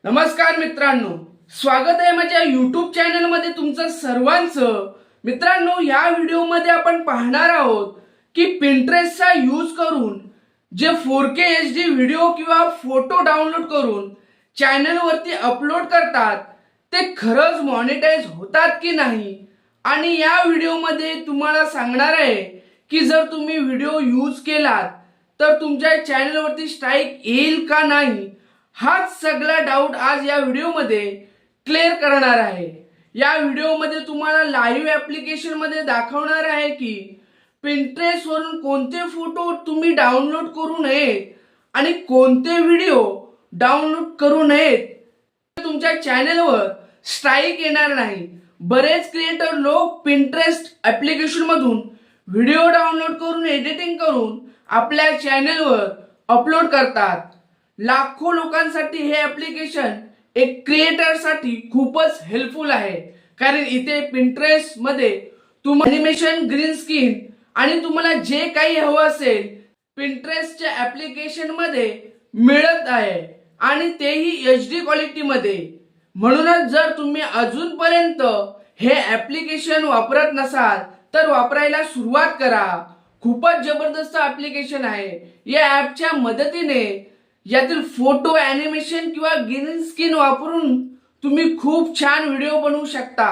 नमस्कार मित्रांनो, स्वागत आहे माझ्या YouTube चॅनल मध्ये तुमचं सर्वांचं। मित्रांनो, या व्हिडिओमध्ये आपण पाहणार आहोत की Pinterestचा यूज करून जे 4K HD व्हिडिओ किंवा फोटो डाउनलोड करून चॅनल वरती अपलोड करतात ते खरंच मॉनिटाइज होतात की नाही। आणि या व्हिडिओमध्ये तुम्हाला सांगणार आहे की जर तुम्ही व्हिडिओ यूज केलात तर तुमच्या चॅनल वरती स्ट्राइक येईल का नाही, हाच सगळा डाऊट आज या व्हिडिओमध्ये क्लिअर करणार आहे। या व्हिडिओमध्ये तुम्हाला लाईव्ह ऍप्लिकेशन मध्ये दाखवणार आहे की Pinterest वरून कोणते फोटो तुम्ही डाउनलोड करू नयेत आणि कोणते व्हिडिओ डाउनलोड करू नयेत, तुमच्या चॅनलवर स्ट्राइक येणार नाही। बरेच क्रिएटर लोक Pinterest ऍप्लिकेशन मधून व्हिडिओ डाउनलोड करून एडिटिंग करून आपल्या चॅनलवर अपलोड करतात। लाखो लोकांसाठी हे ऍप्लिकेशन एक क्रिएटर साठी खूपच हेल्पफुल आहे, कारण इथे Pinterest मध्ये तुम्हाला एनिमेशन, ग्रीन स्क्रीन आणि तुम्हाला जे काही हवं असेल Pinterestच्या ऍप्लिकेशन मध्ये मिळत आहे आणि तेही HD क्वालिटी मध्ये। म्हणूनच जर तुम्ही अजूनपर्यंत हे ऍप्लिकेशन वापरत नसाल तर वापरायला सुरुवात करा। खूपच जबरदस्त ऍप्लिकेशन आहे। या ऍपच्या मदतीने यातील फोटो, ॲनिमेशन किंवा ग्रीन स्क्रीन वापरून तुम्ही खूप छान व्हिडिओ बनवू शकता।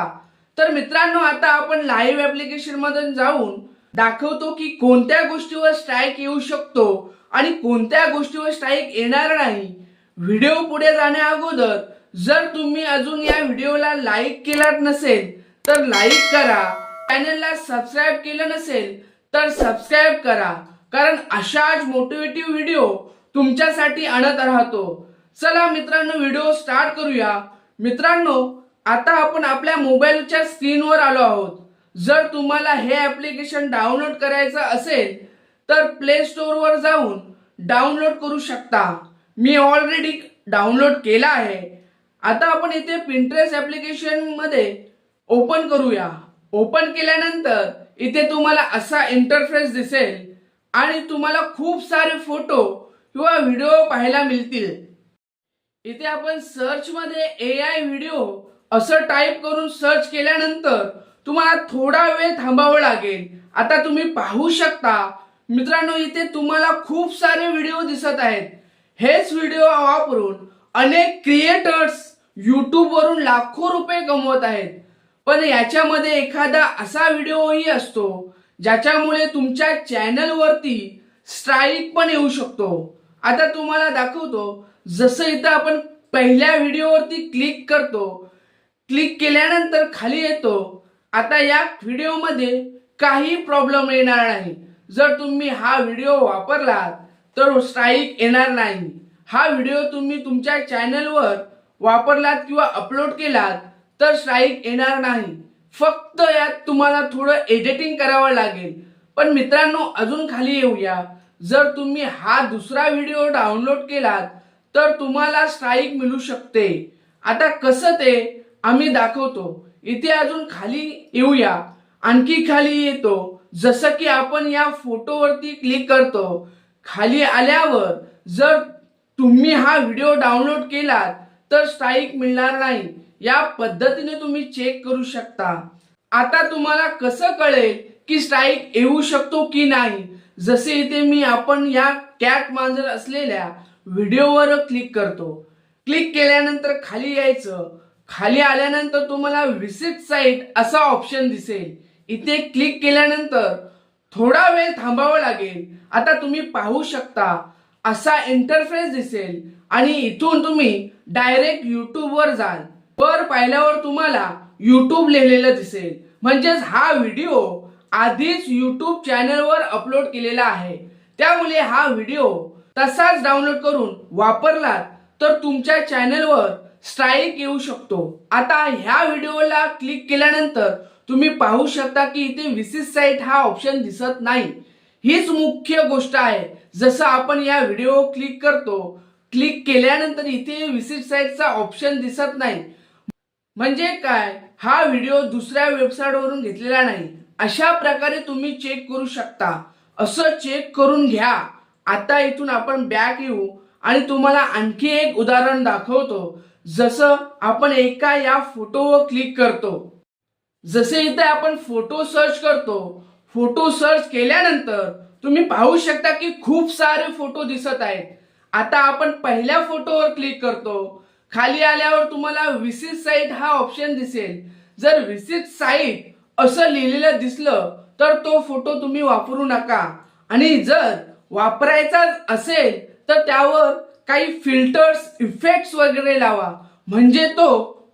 तर मित्रांनो, आता आपण लाईव्ह ऍप्लिकेशन मध्ये जाऊन दाखवतो की कोणत्या गोष्टीवर स्ट्राइक येऊ शकतो आणि कोणत्या गोष्टीवर स्ट्राइक येणार नाही। व्हिडिओ पुढे जाण्या अगोदर जर तुम्ही अजून या व्हिडिओला लाईक केलात नसेल तर लाईक करा, चॅनलला सबस्क्राइब केलं नसेल तर सबस्क्राइब करा, कारण अशाच मोटिवेटिव्ह व्हिडिओ तुमच्यासाठी आणत राहतो। चला मित्रांनो, व्हिडिओ स्टार्ट करूया। मित्रांनो, आता आपण आपल्या मोबाईलच्या स्क्रीनवर आलो आहोत। जर तुम्हाला हे ऍप्लिकेशन डाउनलोड करायचं असेल तर प्ले स्टोअर वर जाऊन डाउनलोड करू शकता। मी ऑलरेडी डाउनलोड केला आहे। आता आपण इथे Pinterest ऍप्लिकेशन मध्ये ओपन करूया। ओपन केल्यानंतर इथे तुम्हाला असा इंटरफेस दिसेल आणि तुम्हाला खूप सारे फोटो किंवा व्हिडिओ पाहायला मिळतील। इथे आपण सर्च मध्ये AI व्हिडिओ असं टाइप करून सर्च केल्यानंतर तुम्हाला थोडा वेळ थांबावं लागेल। आता तुम्ही पाहू शकता मित्रांनो, इथे तुम्हाला खूप सारे व्हिडिओ दिसत आहेत। हेच व्हिडिओ वापरून अनेक क्रिएटर्स YouTube वरून लाखो रुपये कमवत आहेत। पण याच्यामध्ये एखादा असा व्हिडिओही असतो ज्याच्यामुळे तुमच्या चॅनल वरती स्ट्राइक पण येऊ शकतो। आता तुम्हाला दाखवतो। जसं इथं आपण पहिल्या व्हिडिओवरती क्लिक करतो, क्लिक केल्यानंतर खाली येतो। आता या व्हिडिओमध्ये काही प्रॉब्लेम येणार नाही। जर तुम्ही हा व्हिडिओ वापरलात तर स्ट्राइक येणार नाही। हा व्हिडिओ तुम्ही तुमच्या चॅनलवर वापरलात किंवा अपलोड केलात तर स्ट्राइक येणार नाही। फक्त यात तुम्हाला थोडं एडिटिंग करावं लागेल। पण मित्रांनो, अजून खाली येऊया। जर तुम्ही हा दुसरा व्हिडिओ डाउनलोड केलात तर तुम्हाला स्ट्राइक मिळू शकते। आता कसं ते आम्ही दाखवतो। इथे अजून खाली येऊया, आणखी खाली येतो। जसं की आपण या फोटोवरती क्लिक करतो, खाली आल्यावर जर तुम्ही हा व्हिडिओ डाउनलोड केलात तर स्ट्राइक मिळणार नाही। या पद्धतीने तुम्ही चेक करू शकता। आता तुम्हाला कसं कळेल की स्ट्राइक येऊ शकतो की नाही, जसे इथे मी आपण या कॅट मांजर असलेल्या व्हिडिओवर क्लिक करतो। क्लिक केल्यानंतर खाली यायचं। खाली आल्यानंतर तुम्हाला विजिट साइट असा ऑप्शन दिसेल। इथे क्लिक केल्यानंतर थोडा वेळ थांबावं लागेल। आता तुम्ही पाहू शकता असा इंटरफेस दिसेल आणि इथून तुम्ही डायरेक्ट YouTube वर जाल। वर पाहिल्यावर तुम्हाला YouTube लिहिलेलं दिसेल, म्हणजेच हा व्हिडिओ आधीच YouTube चॅनलवर अपलोड केलेला आहे। त्यामुळे हा व्हिडिओ तसाच डाउनलोड करून वापरलात तर तुमच्या चॅनलवर स्ट्राइक येऊ शकतो। आता ह्या व्हिडिओला क्लिक केल्यानंतर तुम्ही पाहू शकता की इथे विजिट साइट हा ऑप्शन दिसत नाही। हीच मुख्य गोष्ट आहे। जसं आपण या व्हिडिओ क्लिक करतो, क्लिक केल्यानंतर इथे विजिट साइटचा ऑप्शन दिसत नाही, म्हणजे काय, हा व्हिडिओ दुसऱ्या वेबसाईट वरून घेतलेला नाही। अशा प्रकारे तुम्ही चेक करू शकता। असं चेक करून घ्या। आता इथून आपण बॅक येऊ आणि तुम्हाला आणखी एक उदाहरण दाखवतो। जसं आपण एका या फोटोवर क्लिक करतो, जसे इथे आपण फोटो सर्च करतो, फोटो सर्च केल्यानंतर तुम्ही पाहू शकता की खूप सारे फोटो दिसत आहेत. आता आपण पहिल्या फोटोवर क्लिक करतो. खाली आल्यावर तुम्हाला विसिट साईट हा ऑप्शन दिसेल. जर विसिट साईट असं लिहिलेलं दिसलं तर तो फोटो तुम्ही वापरू नका, आणि जर वापरायचा असेल तर त्यावर काही फिल्टर्स इफेक्ट्स वगैरे लावा, म्हणजे तो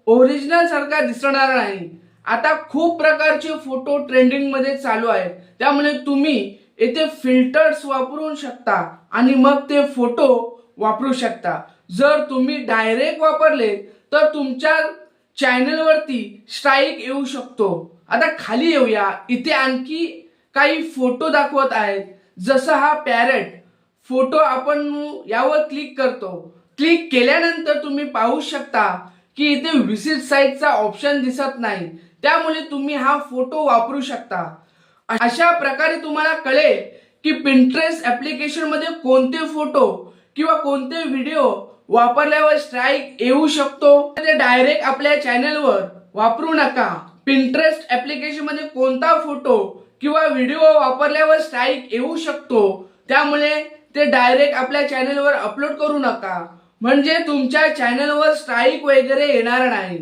ओरिजिनल सारखा दिसणार नाही. आता खूप प्रकारचे फोटो ट्रेंडिंग मध्ये चालू आहेत, त्यामुळे तुम्ही येथे फिल्टर्स वापरू शकता आणि मग ते फोटो वापरू शकता. जर तुम्ही डायरेक्ट वापरले तर तुमच्या चॅनलवरती स्ट्राईक येऊ शकतो. आता खाली येऊया. इथे आणखी काही फोटो दाखवत आहेत. जसं हा पॅरेट फोटो आपण यावर क्लिक करतो. क्लिक केल्यानंतर तुम्ही पाहू शकता की इथे विसिट साईटचा ऑप्शन दिसत नाही, त्यामुळे तुम्ही हा फोटो वापरू शकता. अशा प्रकारे तुम्हाला कळेल की पिंटरेस्ट ऍप्लिकेशन मध्ये कोणते फोटो किंवा कोणते व्हिडिओ वापरल्यावर स्ट्राईक येऊ शकतो. ते डायरेक्ट आपल्या चॅनलवर वापरू नका. पिंटरेस्ट ऍप्लिकेशन मध्ये कोणता फोटो किंवा व्हिडिओ वापरल्यावर स्ट्राईक येऊ शकतो, त्यामुळे ते डायरेक्ट आपल्या चॅनलवर अपलोड करू नका, म्हणजे तुमच्या चॅनलवर स्ट्राईक वगैरे येणार नाही.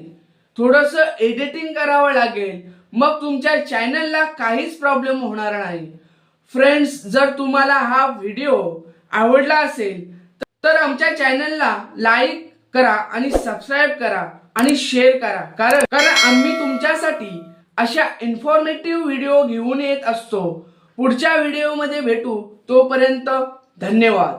थोडंसं एडिटिंग करावं लागेल, मग तुमच्या चॅनलला काहीच प्रॉब्लेम होणार नाही. फ्रेंड्स, जर तुम्हाला हा व्हिडिओ आवडला असेल तर आमच्या चॅनलला लाईक करा आणि सबस्क्राईब करा आणि शेअर करा, कारण आम्ही तुमच्यासाठी अशा इन्फॉर्मेटिव्ह व्हिडिओ घेऊन येत असतो. पुढच्या व्हिडिओमध्ये भेटू, तोपर्यंत धन्यवाद.